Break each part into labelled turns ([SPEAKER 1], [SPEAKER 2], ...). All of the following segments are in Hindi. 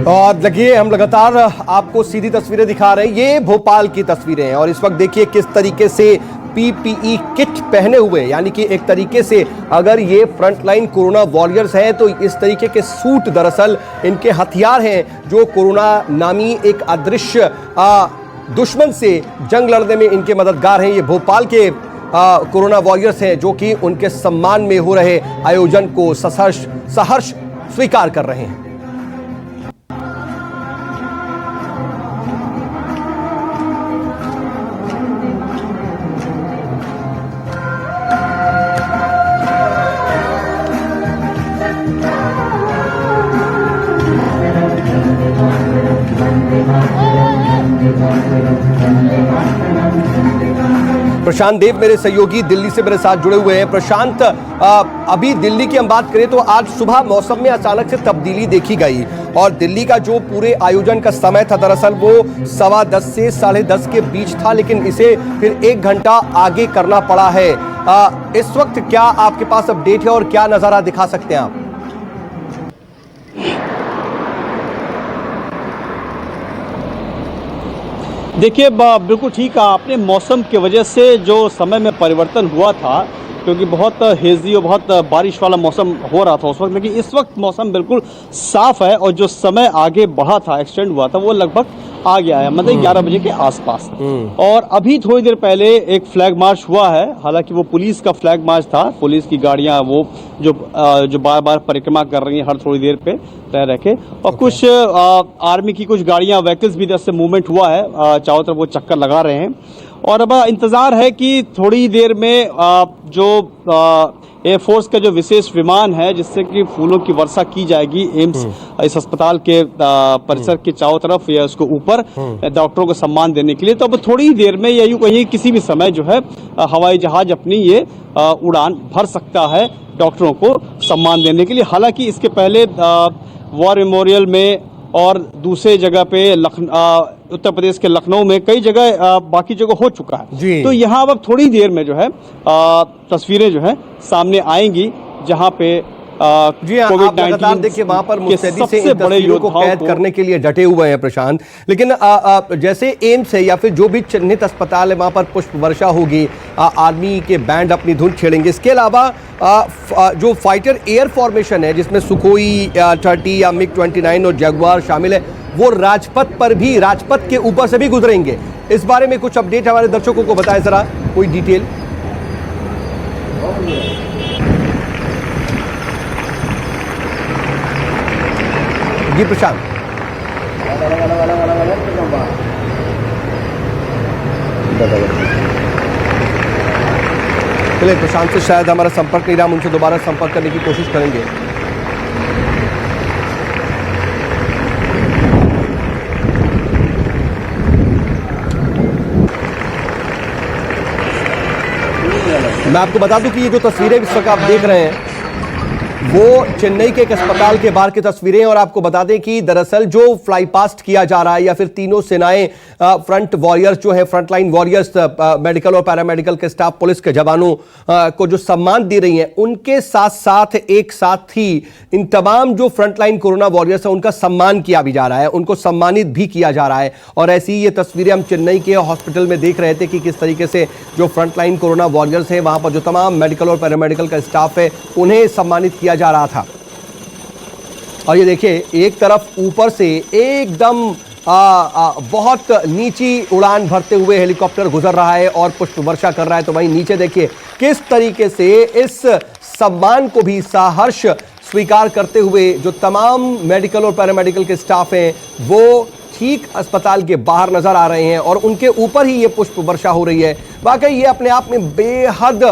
[SPEAKER 1] और देखिए, हम लगातार आपको सीधी तस्वीरें दिखा रहे हैं। ये भोपाल की तस्वीरें हैं और इस वक्त देखिए किस तरीके से पीपीई किट पहने हुए, यानी कि एक तरीके से अगर ये फ्रंटलाइन कोरोना वॉरियर्स हैं तो इस तरीके के सूट दरअसल इनके हथियार हैं जो कोरोना नामी एक अदृश्य दुश्मन से जंग लड़ने में इनके मददगार हैं। ये भोपाल के कोरोना वॉरियर्स हैं जो कि उनके सम्मान में हो रहे आयोजन को सहर्ष स्वीकार कर रहे हैं। प्रशांत देव मेरे सहयोगी दिल्ली से मेरे साथ जुड़े हुए हैं। प्रशांत, अभी दिल्ली की हम बात करें तो आज सुबह मौसम में अचानक से तब्दीली देखी गई और दिल्ली का जो पूरे आयोजन का समय था दरअसल वो 10:15 से 10:30 के बीच था, लेकिन इसे फिर 1 घंटा आगे करना पड़ा है। इस वक्त क्या आपके पास अपडेट है और क्या नजारा दिखा सकते हैं आप?
[SPEAKER 2] देखिए, बिल्कुल ठीक कहा आपने। मौसम की वजह से जो समय में परिवर्तन हुआ था, क्योंकि बहुत हेज़ी और बहुत बारिश वाला मौसम हो रहा था उस वक्त, लेकिन इस वक्त मौसम बिल्कुल साफ़ है और जो समय आगे बढ़ा था, एक्सटेंड हुआ था, वो लगभग आ गया है, मतलब 11 बजे के आसपास। और अभी थोड़ी देर पहले एक फ्लैग मार्च हुआ है, हालांकि वो पुलिस का फ्लैग मार्च था। पुलिस की गाड़ियां वो जो बार बार परिक्रमा कर रही हैं हर थोड़ी देर पे रह के, और कुछ आर्मी की कुछ गाड़ियां, व्हीकल्स भी इधर से मूवमेंट हुआ है, चारों तरफ वो चक्कर लगा रहे हैं। और अब इंतजार है कि थोड़ी देर में जो एयरफोर्स का जो विशेष विमान है जिससे कि फूलों की वर्षा की जाएगी एम्स इस अस्पताल के परिसर के चारों तरफ या उसको ऊपर डॉक्टरों को सम्मान देने के लिए, तो अब थोड़ी देर में या यूं कहीं किसी भी समय जो है हवाई जहाज अपनी ये उड़ान भर सकता है डॉक्टरों को सम्मान देने के लिए। हालांकि इसके पहले वॉर मेमोरियल में और दूसरे जगह पे उत्तर प्रदेश के लखनऊ में कई जगह बाकी जगह हो चुका है। तो यहाँ अब थोड़ी देर में जो है तस्वीरें जो है सामने आएंगी जहाँ पे
[SPEAKER 1] कोविड-19 देखिए वहां पर मुस्तैदी से इन तस्वीरों को कैद करने के लिए डटे हुए हैं प्रशांत। लेकिन जैसे एम्स है या फिर जो भी चिन्हित अस्पताल है वहां पर पुष्प वर्षा होगी, आर्मी के बैंड अपनी धुन छेड़ेंगे। इसके अलावा जो फाइटर एयर फॉर्मेशन है जिसमें सुखोई 30 या MiG-29 और जगुआर शामिल है, वो राजपथ के ऊपर से भी गुजरेंगे। इस बारे में कुछ अपडेट हमारे दर्शकों को बताएं जरा, कोई डिटेल। जी प्रशांत। चलिए, प्रशांत से शायद हमारा संपर्क नहीं रहा, हम उनसे दोबारा संपर्क करने की कोशिश करेंगे। मैं आपको बता दूं कि ये जो तस्वीरें इस वक्त आप देख रहे हैं वो चेन्नई के एक अस्पताल के बाहर की तस्वीरें हैं। और आपको बता दें कि दरअसल जो फ्लाई पास्ट किया जा रहा है या फिर तीनों सेनाएं फ्रंट वॉरियर्स जो है, फ्रंटलाइन वॉरियर्स, मेडिकल और पैरामेडिकल के स्टाफ, पुलिस के जवानों को जो सम्मान दे रही हैं, उनके साथ साथ एक साथ ही इन तमाम जो फ्रंटलाइन कोरोना वॉरियर्स हैं उनका सम्मान किया भी जा रहा है, उनको सम्मानित भी किया जा रहा है। और ऐसी ये तस्वीरें हम चेन्नई के हॉस्पिटल में देख रहे थे कि किस तरीके से जो फ्रंटलाइन कोरोना वॉरियर्स हैं वहां पर जो तमाम मेडिकल और पैरामेडिकल का स्टाफ है उन्हें सम्मानित किया जा रहा था। और ये देखिए, एक तरफ ऊपर से एकदम बहुत नीची उड़ान भरते हुए हेलीकॉप्टर गुजर रहा है और पुष्प वर्षा कर रहा है, तो वहीं नीचे देखिए किस तरीके से इस सम्मान को भी सहर्ष स्वीकार करते हुए जो तमाम मेडिकल और पैरामेडिकल के स्टाफ हैं वो ठीक अस्पताल के बाहर नजर आ रहे हैं और उनके ऊपर ही ये पुष्प वर्षा हो रही है। वाकई ये अपने आप में बेहद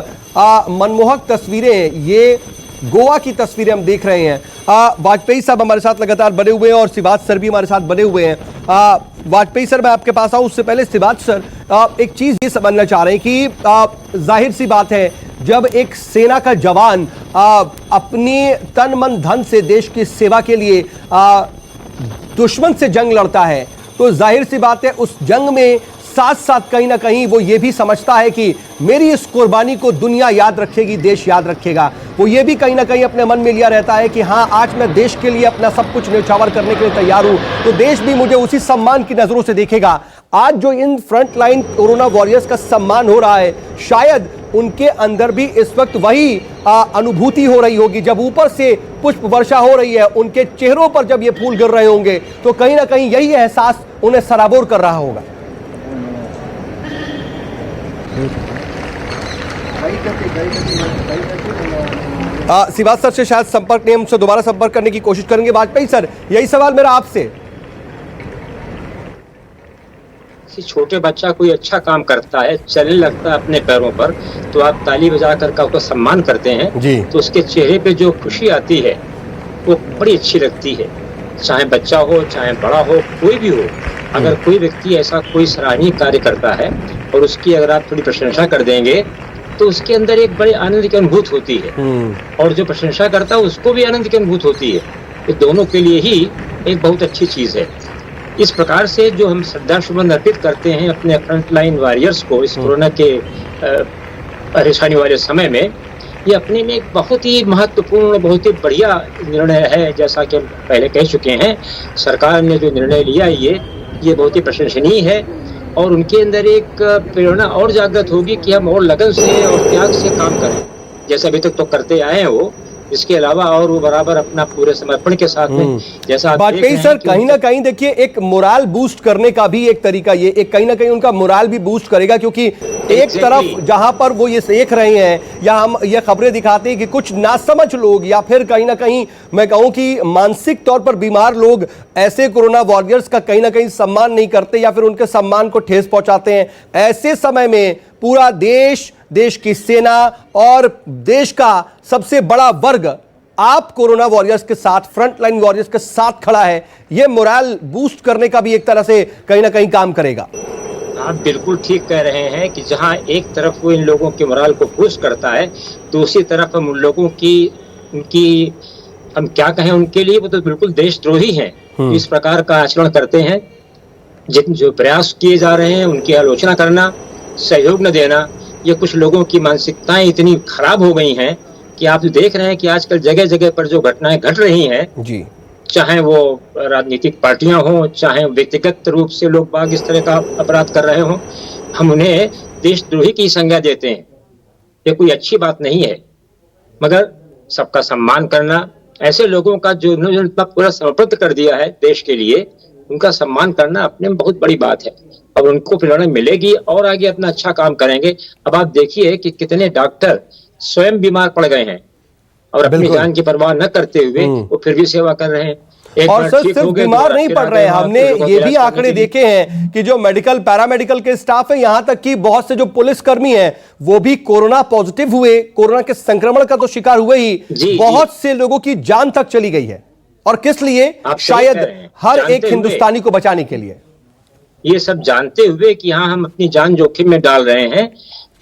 [SPEAKER 1] मनमोहक तस्वीरें, ये गोवा की तस्वीरें हम देख रहे हैं। वाजपेयी साहब हमारे साथ लगातार बने हुए हैं और सिवाज सर भी हमारे साथ बने हुए हैं। वाजपेयी सर, मैं आपके पास आऊं उससे पहले सिवाज सर, एक चीज ये समझना चाह रहे हैं कि जाहिर सी बात है जब एक सेना का जवान अपनी तन मन धन से देश की सेवा के लिए दुश्मन से जंग लड़ता है तो जाहिर सी बात है उस जंग में साथ साथ कहीं ना कहीं वो ये भी समझता है कि मेरी इस कुर्बानी को दुनिया याद रखेगी, देश याद रखेगा। वो ये भी कहीं ना कहीं अपने मन में लिया रहता है कि हाँ, आज मैं देश के लिए अपना सब कुछ न्यौछावर करने के लिए तैयार हूं, तो देश भी मुझे उसी सम्मान की नजरों से देखेगा। आज जो in front line corona warriors का सम्मान हो रहा है, शायद उनके अंदर भी इस वक्त वही अनुभूति हो रही होगी। जब ऊपर से पुष्प वर्षा हो रही है, उनके चेहरों पर जब ये फूल गिर रहे होंगे, तो कहीं ना कहीं यही एहसास उन्हें सराबोर कर रहा होगा। सिवाज सर से शायद संपर्क नहीं, हमसे दोबारा संपर्क करने की कोशिश करेंगे। वाजपेयी सर, यही सवाल मेरा आपसे।
[SPEAKER 3] छोटे बच्चा कोई अच्छा काम करता है, चलने लगता है अपने पैरों पर, तो आप ताली बजा कर उसका सम्मान करते हैं
[SPEAKER 1] जी।
[SPEAKER 3] तो उसके चेहरे पे जो खुशी आती है वो बड़ी अच्छी लगती है। चाहे बच्चा हो, चाहे बड़ा हो, कोई भी हो, अगर कोई व्यक्ति ऐसा कोई सराहनीय कार्य करता है और उसकी अगर आप थोड़ी प्रशंसा कर देंगे तो उसके अंदर एक बड़े आनंद की अनुभूति होती है और जो प्रशंसा करता है उसको भी आनंद की अनुभूति होती है। तो दोनों के लिए ही एक बहुत अच्छी चीज है। इस प्रकार से जो हम श्रद्धा सुमन अर्पित करते हैं अपने फ्रंट लाइन वॉरियर्स को इस कोरोना के परेशानी वाले समय में, ये अपने में एक बहुत ही महत्वपूर्ण, बहुत ही बढ़िया निर्णय है। जैसा कि हम पहले कह चुके हैं, सरकार ने जो निर्णय लिया ये बहुत ही प्रशंसनीय है और उनके अंदर एक प्रेरणा और जागृत होगी कि हम और लगन से और त्याग से काम करें, जैसे अभी तक तो करते आए हैं वो। इसके अलावा और वो बराबर अपना पूरे समर्पण के साथ में, जैसा
[SPEAKER 1] वाजपेयी सर, कहीं ना कहीं देखिए एक मोराल बूस्ट करने का भी एक तरीका ये, एक कहीं ना कहीं उनका मोराल भी बूस्ट करेगा, क्योंकि एक तरफ जहां पर वो ये देख रहे हैं या हम ये खबरें दिखाते हैं कि कुछ नासमझ लोग या फिर कहीं ना कहीं मैं कहूं कि मानसिक तौर पर बीमार लोग ऐसे कोरोना वॉरियर्स का कहीं ना कहीं सम्मान नहीं करते या फिर उनके सम्मान को ठेस पहुंचाते हैं। ऐसे समय में पूरा देश, देश की सेना और देश का सबसे बड़ा वर्ग आप कोरोना वॉरियर्स के साथ, फ्रंट लाइन वॉरियर्स के साथ खड़ा है। यह मोरल बूस्ट करने का भी एक तरह से कहीं ना कहीं काम करेगा।
[SPEAKER 3] आप बिल्कुल ठीक कह रहे हैं कि जहां एक तरफ वो इन लोगों के मोरल को बूस्ट करता है, दूसरी तरफ हम उन लोगों की उनकी हम क्या कहें, उनके लिए वो तो बिल्कुल देशद्रोही हैं। इस प्रकार का आचरण करते हैं। जितने जो प्रयास किए जा रहे हैं उनकी आलोचना करना, सहयोग न देना, ये कुछ लोगों की मानसिकताएं इतनी खराब हो गई हैं कि आप देख रहे हैं कि आजकल जगह जगह पर जो घटनाएं घट रही हैं
[SPEAKER 1] जी,
[SPEAKER 3] चाहे वो राजनीतिक पार्टियां हों, चाहे व्यक्तिगत रूप से लोग बाग इस तरह का अपराध कर रहे हों, हम उन्हें देशद्रोही की संज्ञा देते हैं। ये कोई अच्छी बात नहीं है। मगर सबका सम्मान करना, ऐसे लोगों का जो उन्होंने पूरा समर्पित कर दिया है देश के लिए, उनका सम्मान करना अपने में बहुत बड़ी बात है। अब उनको प्रेरणा मिलेगी और आगे अपना अच्छा काम करेंगे। अब आप देखिए कि कितने डॉक्टर स्वयं बीमार पड़ गए हैं और अपनी जान की परवाह न करते हुए वो फिर भी सेवा कर रहे हैं।
[SPEAKER 1] और सर सिर्फ बीमार नहीं पड़ रहे हैं, हमने ये भी आंकड़े देखे हैं कि जो मेडिकल, पैरामेडिकल के स्टाफ है, यहां तक कि बहुत से जो पुलिसकर्मी हैं वो भी कोरोना पॉजिटिव हुए, कोरोना के संक्रमण का तो शिकार हुए ही, बहुत से लोगों की जान तक चली गई है। और किस लिए? शायद हर एक हिंदुस्तानी को बचाने के लिए।
[SPEAKER 3] ये सब जानते हुए कि हाँ हम अपनी जान जोखिम में डाल रहे हैं,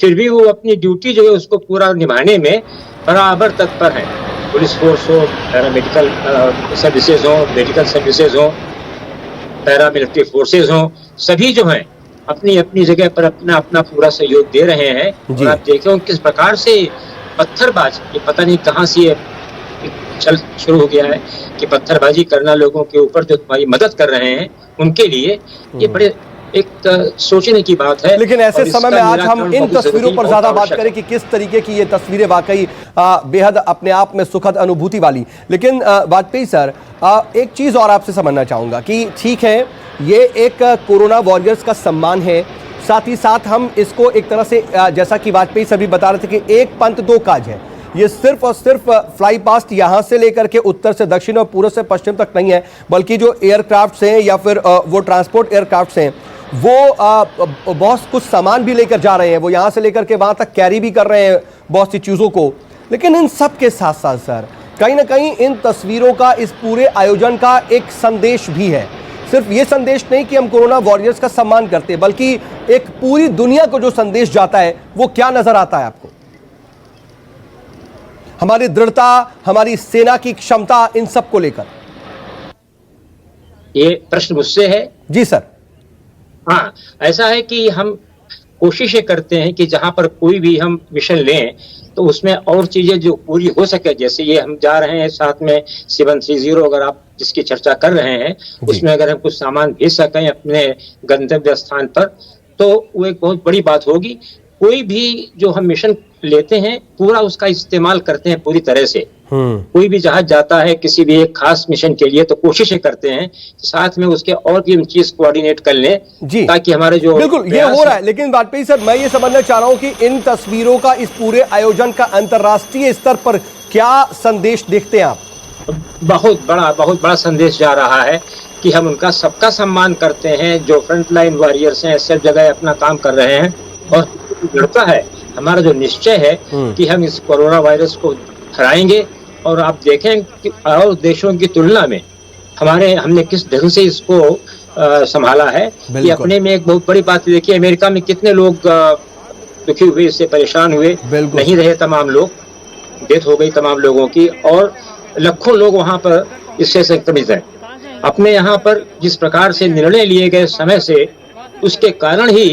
[SPEAKER 3] फिर भी वो अपनी ड्यूटी जो है उसको पूरा निभाने में बराबर तत्पर हैं। पुलिस फोर्स हो, पैरामेडिकल सर्विसेज हो, मेडिकल सर्विसेज हो, पैरामिलिट्री फोर्सेज हो, सभी जो हैं अपनी अपनी जगह पर अपना अपना पूरा सहयोग दे रहे हैं। और आप देखें किस प्रकार से पत्थरबाज, ये पता नहीं कहाँ से ये चल शुरू हो गया है कि पत्थरबाजी करना लोगों के ऊपर जो तुम्हारी मदद कर रहे हैं उनके लिए, ये बड़े एक सोचने की बात है।
[SPEAKER 1] लेकिन ऐसे समय में आज हम इन तस्वीरों पर ज्यादा बात करें कि किस तरीके की ये तस्वीरें वाकई बेहद अपने आप में सुखद अनुभूति वाली। लेकिन वाजपेयी सर, एक चीज और आपसे समझना चाहूंगा कि ठीक है, ये एक कोरोना वॉरियर्स का सम्मान है, साथ ही साथ हम इसको एक तरह से जैसा कि वाजपेयी सर भी बता रहे थे कि एक पंथ दो काज है। ये सिर्फ और सिर्फ फ्लाई पास्ट यहां से लेकर के उत्तर से दक्षिण और पूर्व से पश्चिम तक नहीं है, बल्कि जो एयरक्राफ्ट्स हैं या फिर वो ट्रांसपोर्ट एयरक्राफ्ट्स हैं, वो बहुत कुछ सामान भी लेकर जा रहे हैं, वो यहां से लेकर के वहां तक कैरी भी कर रहे हैं बहुत सी चीज़ों को। लेकिन इन सब के साथ साथ सर, कहीं ना कहीं इन तस्वीरों का, इस पूरे आयोजन का एक संदेश भी है। सिर्फ ये संदेश नहीं कि हम कोरोना वॉरियर्स का सम्मान करते हैं, बल्कि एक पूरी दुनिया को जो संदेश जाता है वो क्या नजर आता है आपको? हमारी दृढ़ता, हमारी सेना की क्षमता, इन सब को लेकर।
[SPEAKER 3] ये प्रश्न मुझसे है?
[SPEAKER 1] जी सर।
[SPEAKER 3] हाँ, ऐसा है कि हम कोशिश ये करते हैं कि जहां पर कोई भी हम मिशन लें तो उसमें और चीजें जो पूरी हो सके, जैसे ये हम जा रहे हैं साथ में 730 अगर आप जिसकी चर्चा कर रहे हैं उसमें अगर हम कुछ सामान भेज सकें अपने गंतव्य स्थान पर तो वो एक बहुत बड़ी बात होगी। कोई भी जो हम मिशन लेते हैं पूरा उसका इस्तेमाल करते हैं पूरी तरह से। कोई भी जहाज जाता है किसी भी एक खास मिशन के लिए तो कोशिश करते हैं साथ में उसके और भी हम चीज कोऑर्डिनेट कर लें
[SPEAKER 1] जी,
[SPEAKER 3] ताकि हमारे जो
[SPEAKER 1] बिल्कुल ये हो रहा है। लेकिन वाजपेयी सर, मैं ये समझना चाह रहा हूं कि इन तस्वीरों का इस पूरे आयोजन का अंतर्राष्ट्रीय स्तर पर क्या संदेश देखते हैं आप?
[SPEAKER 3] बहुत बड़ा संदेश जा रहा है कि हम उनका सबका सम्मान करते हैं जो फ्रंटलाइन वॉरियर्स हैं, सब जगह अपना काम कर रहे हैं और लड़का है हमारा जो निश्चय है कि हम इस कोरोना वायरस को हराएंगे। और आप देखें कि और देशों की तुलना में हमने किस ढंग से इसको संभाला है, ये अपने में एक बहुत बड़ी बात। देखिए अमेरिका में कितने लोग दुखी हुए, इससे परेशान हुए, नहीं रहे तमाम लोग, डेथ हो गई तमाम लोगों की और लाखों लोग वहां पर इससे संक्रमित हैं। अपने यहाँ पर जिस प्रकार से निर्णय लिए गए समय से उसके कारण ही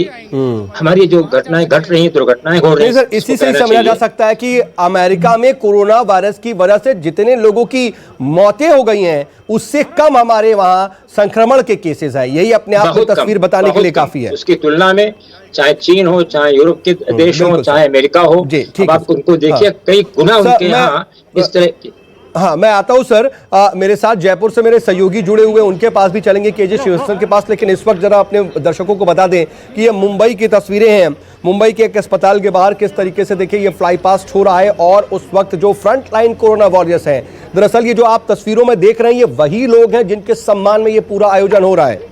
[SPEAKER 3] हमारी जो घटनाएं घट रही हैं, दुर्घटनाएं हो रही हैं।
[SPEAKER 1] सर, इसी से समझा जा सकता है कि अमेरिका में कोरोना वायरस की वजह से जितने लोगों की मौतें हो गई हैं उससे कम हमारे वहां संक्रमण के केसेस हैं। यही अपने आप में तस्वीर बताने के लिए काफी है।
[SPEAKER 3] उसकी तुलना में चाहे चीन हो, चाहे यूरोप के देश हो, चाहे अमेरिका हो, आप उनको देखिए कई गुना उनके यहाँ इस तरह की।
[SPEAKER 1] हाँ, मैं आता हूं सर। मेरे साथ जयपुर से मेरे सहयोगी जुड़े हुए, उनके पास भी चलेंगे, केजे श्रीवास्तव के पास। लेकिन इस वक्त जरा अपने दर्शकों को बता दें कि ये मुंबई की तस्वीरें हैं। मुंबई के एक अस्पताल के बाहर किस तरीके से देखिए ये फ्लाई पास्ट हो रहा है और उस वक्त जो फ्रंट लाइन कोरोना वॉरियर्स हैं, दरअसल ये जो आप तस्वीरों में देख रहे हैं ये वही लोग हैं जिनके सम्मान में ये पूरा आयोजन हो रहा है।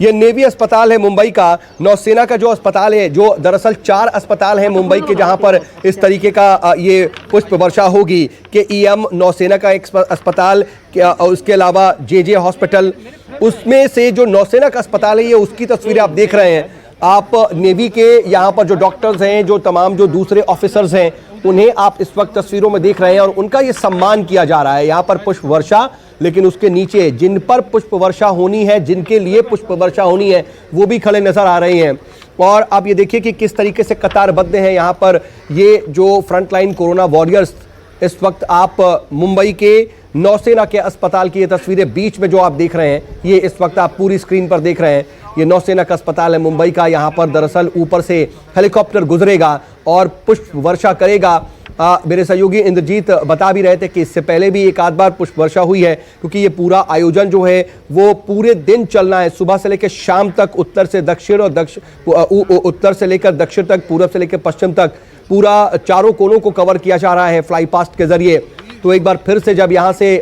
[SPEAKER 1] ये नेवी अस्पताल है मुंबई का, नौसेना का जो अस्पताल है, जो दरअसल 4 अस्पताल हैं मुंबई के जहां पर इस तरीके का ये पुष्प वर्षा होगी कि ईएम नौसेना का एक अस्पताल, उसके अलावा जेजे हॉस्पिटल, उसमें से जो नौसेना का अस्पताल है ये उसकी तस्वीरें आप देख रहे हैं। आप नेवी के यहाँ पर जो डॉक्टर्स हैं, जो तमाम जो दूसरे ऑफिसर्स हैं, उन्हें आप इस वक्त तस्वीरों में देख रहे हैं और उनका ये सम्मान किया जा रहा है। यहाँ पर पुष्प वर्षा, लेकिन उसके नीचे जिन पर पुष्प वर्षा होनी है, जिनके लिए पुष्प वर्षा होनी है, वो भी खड़े नजर आ रहे हैं। और आप ये देखिए कि किस तरीके से कतारबद्ध हैं यहाँ पर ये जो फ्रंटलाइन कोरोना वॉरियर्स। इस वक्त आप मुंबई के नौसेना के अस्पताल की ये तस्वीरें बीच में जो आप देख रहे हैं, ये इस वक्त आप पूरी स्क्रीन पर देख रहे हैं। ये नौसेना का अस्पताल है मुंबई का। यहाँ पर दरअसल ऊपर से हेलीकॉप्टर गुजरेगा और पुष्प वर्षा करेगा। मेरे सहयोगी इंद्रजीत बता भी रहे थे कि इससे पहले भी एक आध बार पुष्प वर्षा हुई है, क्योंकि ये पूरा आयोजन जो है वो पूरे दिन चलना है, सुबह से लेकर शाम तक, उत्तर से दक्षिण और उत्तर से लेकर दक्षिण तक, पूरब से लेकर पश्चिम तक, पूरा चारों कोनों को कवर किया जा रहा है फ्लाई पास्ट के जरिए। तो एक बार फिर से जब यहाँ से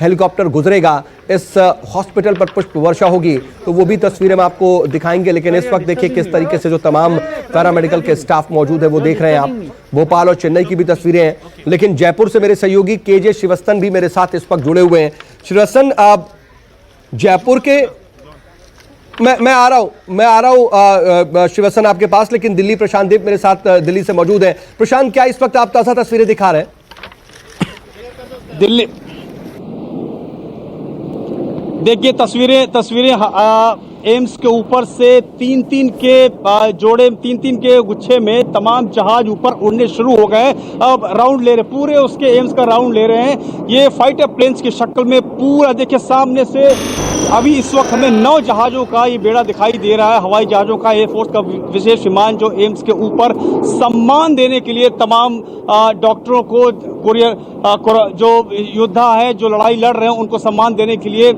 [SPEAKER 1] हेलीकॉप्टर गुजरेगा, इस हॉस्पिटल पर पुष्प वर्षा होगी, तो वो भी तस्वीरें हम आपको दिखाएंगे। लेकिन इस वक्त देखिए किस तरीके से जो तमाम पैरामेडिकल के स्टाफ मौजूद है वो देख रहे हैं आप। भोपाल और चेन्नई की भी तस्वीरें हैं। लेकिन जयपुर से मेरे सहयोगी केजे श्रीवास्तव भी मेरे साथ इस वक्त जुड़े हुए हैं। श्रीवास्तव, आप जयपुर के, मैं आ रहा हूँ श्रीवास्तव आपके पास, लेकिन दिल्ली प्रशांत देव मेरे साथ दिल्ली से मौजूद है। प्रशांत, क्या इस वक्त आप ताज़ा तस्वीरें दिखा रहे हैं?
[SPEAKER 2] दिल्ली देखिए तस्वीरें एम्स के ऊपर से तीन तीन के गुच्छे में तमाम जहाज ऊपर उड़ने शुरू हो गए। अब राउंड ले रहे, पूरे उसके एम्स का राउंड ले रहे हैं। ये फाइटर प्लेन्स की शक्ल में पूरा देखिए सामने से अभी इस वक्त हमें 9 जहाजों का ये बेड़ा दिखाई दे रहा है, हवाई जहाजों का, एयरफोर्स का विशेष विमान जो एम्स के ऊपर सम्मान देने के लिए तमाम डॉक्टरों को, जो योद्धा है जो लड़ाई लड़ रहे हैं उनको सम्मान देने के लिए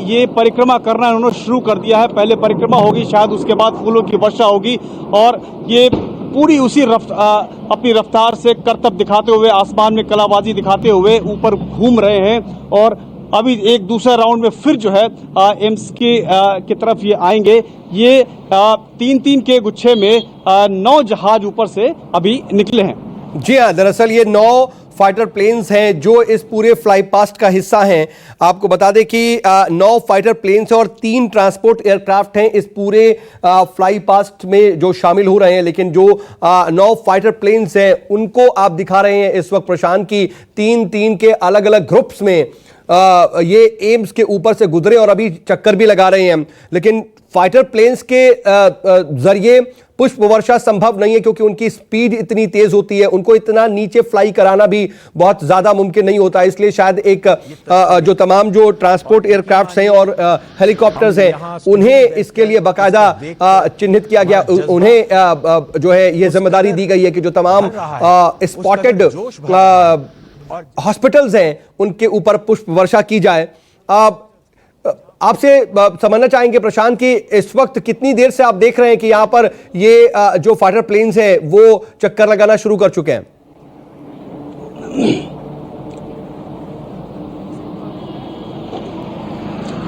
[SPEAKER 2] ये परिक्रमा करना उन्होंने शुरू कर दिया है। पहले परिक्रमा होगी, शायद उसके बाद फूलों की वर्षा होगी और ये पूरी उसी अपनी रफ्तार से करतब दिखाते हुए, आसमान में कलाबाजी दिखाते हुए ऊपर घूम रहे हैं। और अभी एक दूसरे राउंड में फिर जो है एम्स की तरफ ये आएंगे। ये 3 के गुच्छे में 9 जहाज ऊपर से अभी निकले हैं।
[SPEAKER 1] जी हाँ, दरअसल ये 9 फाइटर प्लेन्स हैं जो इस पूरे फ्लाई पास्ट का हिस्सा हैं। आपको बता दें कि 9 फाइटर प्लेन्स और 3 ट्रांसपोर्ट एयरक्राफ्ट हैं इस पूरे फ्लाई पास्ट में जो शामिल हो रहे हैं। लेकिन जो 9 फाइटर प्लेन्स हैं उनको आप दिखा रहे हैं इस वक्त प्रशांत की 3 के अलग अलग ग्रुप्स में ये एम्स के ऊपर से गुजरे और अभी चक्कर भी लगा रहे हैं, लेकिन फाइटर प्लेन्स के जरिए पुष्प वर्षा संभव नहीं है क्योंकि उनकी स्पीड इतनी तेज होती है, उनको इतना नीचे फ्लाई कराना भी बहुत ज्यादा मुमकिन नहीं होता। इसलिए शायद एक जो तमाम जो ट्रांसपोर्ट एयरक्राफ्ट्स हैं और हेलीकॉप्टर्स हैं उन्हें इसके लिए बाकायदा चिन्हित किया गया, उन्हें जो है ये जिम्मेदारी दी गई है कि जो तमाम स्पॉटेड हॉस्पिटल्स हैं उनके ऊपर पुष्प वर्षा की जाए। आपसे समझना चाहेंगे प्रशांत कि इस वक्त कितनी देर से आप देख रहे हैं कि यहां पर ये जो फाइटर प्लेन्स है वो चक्कर लगाना शुरू कर चुके हैं?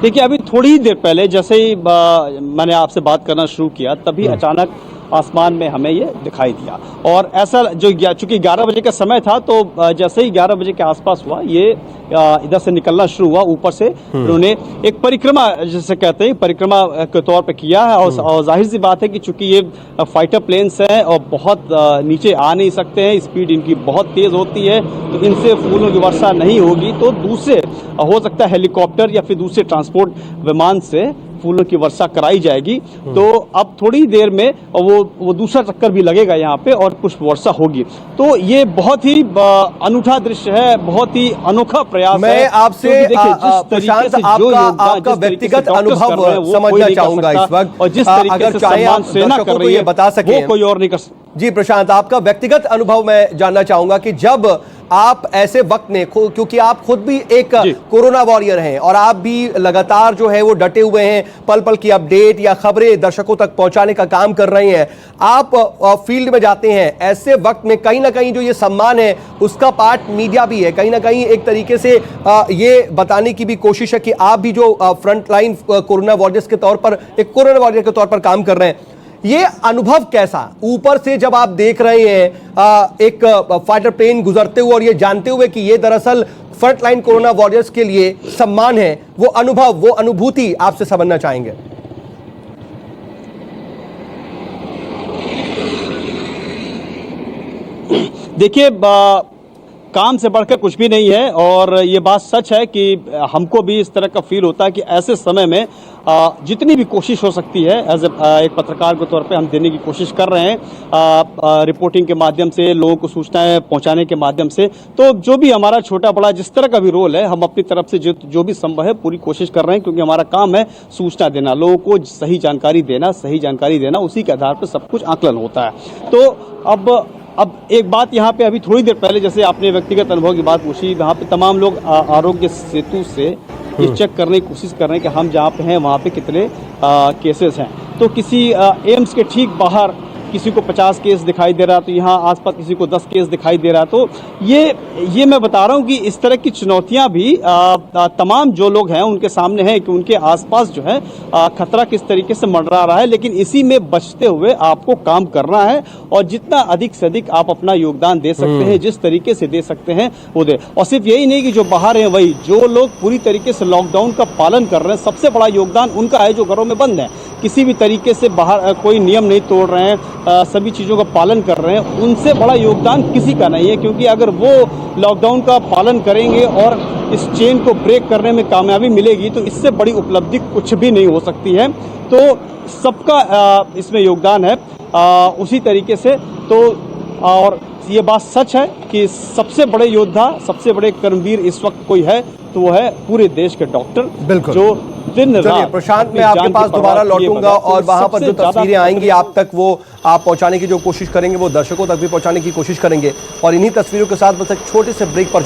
[SPEAKER 2] देखिए, अभी थोड़ी ही देर पहले जैसे ही मैंने आपसे बात करना शुरू किया तभी अचानक आसमान में हमें ये दिखाई दिया और ऐसा जो चूंकि 11 बजे का समय था तो जैसे ही 11 बजे के आसपास हुआ ये इधर से निकलना शुरू हुआ। ऊपर से उन्होंने एक परिक्रमा जैसे कहते हैं परिक्रमा के तौर पे किया है और जाहिर सी बात है कि चूंकि ये फाइटर प्लेन्स हैं और बहुत नीचे आ नहीं सकते हैं, स्पीड इनकी बहुत तेज होती है, तो इनसे फूलों की वर्षा नहीं होगी तो दूसरे हो सकता है हेलीकॉप्टर या फिर दूसरे ट्रांसपोर्ट विमान से फूलों की वर्षा कराई जाएगी। तो अब थोड़ी देर में वो दूसरा चक्कर भी लगेगा यहाँ पे और पुष्प वर्षा होगी। तो ये बहुत ही अनूठा दृश्य है, बहुत ही अनोखा प्रयास
[SPEAKER 1] मैं
[SPEAKER 2] है।
[SPEAKER 1] आपसे प्रशांत आपका व्यक्तिगत अनुभव समझना चाहूंगा इस वक्त,
[SPEAKER 2] और जिस तरीके से सम्मान सेना कर रही है
[SPEAKER 1] बता सके
[SPEAKER 2] वो कोई और नहीं कर सकता।
[SPEAKER 1] जी प्रशांत, आपका व्यक्तिगत अनुभव मैं जानना चाहूंगा कि जब आप ऐसे वक्त में, क्योंकि आप खुद भी एक कोरोना वॉरियर हैं और आप भी लगातार जो है वो डटे हुए हैं, पल पल की अपडेट या खबरें दर्शकों तक पहुंचाने का काम कर रहे हैं, आप फील्ड में जाते हैं, ऐसे वक्त में कहीं ना कहीं जो ये सम्मान है उसका पार्ट मीडिया भी है, कहीं ना कहीं एक तरीके से ये बताने की भी कोशिश है कि आप भी जो फ्रंट लाइन कोरोना वॉरियर्स के तौर पर, एक कोरोना वॉरियर के तौर पर काम कर रहे हैं। ये अनुभव कैसा ऊपर से जब आप देख रहे हैं एक फाइटर प्लेन गुजरते हुए और ये जानते हुए कि ये दरअसल फ्रंट लाइन कोरोना वॉरियर्स के लिए सम्मान है, वो अनुभव, वो अनुभूति आपसे समझना चाहेंगे?
[SPEAKER 2] देखिए, काम से बढ़कर कुछ भी नहीं है और ये बात सच है कि हमको भी इस तरह का फील होता है कि ऐसे समय में जितनी भी कोशिश हो सकती है एज एक पत्रकार के तौर पे हम देने की कोशिश कर रहे हैं, रिपोर्टिंग के माध्यम से, लोगों को सूचनाएं पहुंचाने के माध्यम से। तो जो भी हमारा छोटा बड़ा जिस तरह का भी रोल है, हम अपनी तरफ से जो भी संभव है पूरी कोशिश कर रहे हैं, क्योंकि हमारा काम है सूचना देना, लोगों को सही जानकारी देना, उसी के आधार पर सब कुछ आकलन होता है। तो अब एक बात यहाँ पे अभी थोड़ी देर पहले जैसे आपने व्यक्तिगत अनुभव की बात पूछी, यहाँ पे तमाम लोग आरोग्य सेतु से ये चेक करने की कोशिश कर रहे हैं कि हम जहाँ पे हैं वहाँ पे कितने केसेस हैं। तो किसी एम्स के ठीक बाहर किसी को 50 केस दिखाई दे रहा है, तो यहाँ आसपास किसी को 10 केस दिखाई दे रहा है। तो ये मैं बता रहा हूँ कि इस तरह की चुनौतियाँ भी तमाम जो लोग हैं उनके सामने हैं कि उनके आसपास जो है खतरा किस तरीके से मंडरा रहा है, लेकिन इसी में बचते हुए आपको काम करना है और जितना अधिक से अधिक आप अपना योगदान दे सकते हैं, जिस तरीके से दे सकते हैं वो दे। और सिर्फ यही नहीं कि जो बाहर हैं वही, जो लोग पूरी तरीके से लॉकडाउन का पालन कर रहे हैं, सबसे बड़ा योगदान उनका है जो घरों में बंद है, किसी भी तरीके से बाहर कोई नियम नहीं तोड़ रहे हैं, सभी चीज़ों का पालन कर रहे हैं, उनसे बड़ा योगदान किसी का नहीं है। क्योंकि अगर वो लॉकडाउन का पालन करेंगे और इस चेन को ब्रेक करने में कामयाबी मिलेगी तो इससे बड़ी उपलब्धि कुछ भी नहीं हो सकती है। तो सबका इसमें योगदान है उसी तरीके से। तो और ये बात सच है कि सबसे बड़े योद्धा, सबसे बड़े कर्मवीर इस वक्त कोई है तो वो है पूरे देश के डॉक्टर, जो दिन रात।
[SPEAKER 1] प्रशांत, मैं आपके पास दोबारा लौटूंगा और वहां पर जो तस्वीरें आएंगी आप तक, वो आप पहुंचाने की जो कोशिश करेंगे, वो दर्शकों तक भी पहुंचाने की कोशिश करेंगे। और इन्हीं तस्वीरों के साथ बस एक छोटे से ब्रेक पर